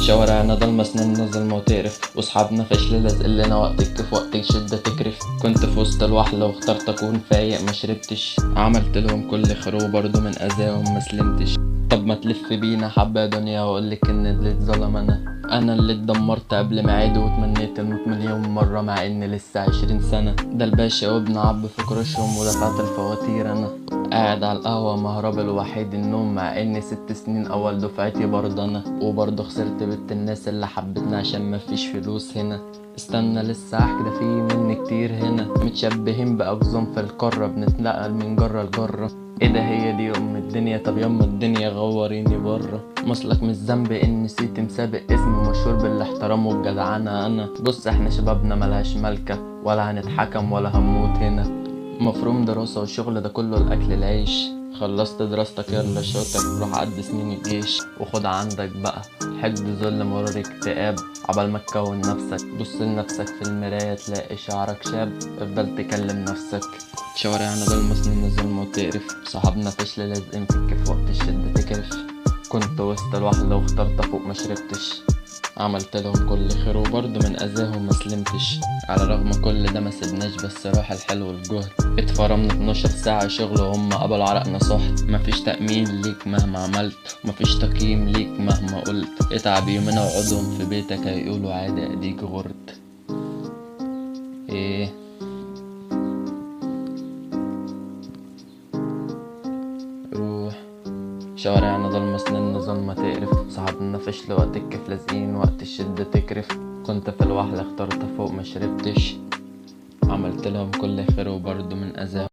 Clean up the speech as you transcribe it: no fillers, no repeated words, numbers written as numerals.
شوارعنا ضلمة سنيننا ظلمة وتقرف، وصحابنا فشل لازق لنا وقت الكيف وقت الشدة تكرف. كنت في وسط الوحلة واخترت اكون فايق ما شربتش، عملت لهم كل خير وبرضه من اذاهم ما سلمتش. طب ما تلف بينا حبة يا دنيا واقولك ان اللي اتظلم انا اللي اتدمرت قبل ما اعيد، واتمنيت الموت مليون مرة مع اني لسه 20 سنة. ده الباشا وابن عب في كروشهم ودفعت الفواتير. انا قاعد على القهوة مهرب الوحيد النوم مع اني 6 سنين اول دفعتي برضه انا، وبرضه خسرت بنت الناس اللي حبتنا عشان مفيش فلوس هنا. استنى لسه احكي، ده في مني كتير هنا متشبهين باقزام في القارة، بنتنقل من جرة لجرة. ايه ده هي دي ام الدنيا؟ طب يما الدنيا غوريني بره. مصلك مش ذنب ان نسيت مسابق اسم مشهور بالاحترام والجدعنة. انا بص احنا شبابنا ملهاش ملكة، ولا هنتحكم ولا هنموت هنا. مفروم دراسة وشغل ده كله الاكل العيش. خلصت دراستك يلا شاطر روح عد سنين الجيش، وخد عندك بقى حقد ذل مرور اكتئاب. عبال ما تكون نفسك بص لنفسك في المراية تلاقي شعرك شاب، افضل تكلم نفسك. شوارعنا ضلمة سنين ظلمة وتقرف، صحابنا فشل لازقين في الكيف وقت الشدة تكرف. كنت وسط الوحدة واخترت فوق ما شربتش، عملت لهم كل خير وبرضه من اذاهم ما سلمتش. على رغم كل ده ما سبناش بس راح الحلو الجهد، اتفرمنا 12 ساعة شغل وهم قبلوا عرقنا سحت. مفيش تأمين ليك مهما عملت، مفيش تقييم ليك مهما قلت. اتعب يومين وقعدهم في بيتك هيقولوا عادي اديك غرت. ايه روح. شوارعنا ضلمة سنيننا ظلمة تقرف، صحابنا فشل وقت الكيف لازقين وقت الشدة تكرف. كنت في الوحلة اخترت فوق ما شربتش، عملت لهم كل خير وبرضه من اذاهم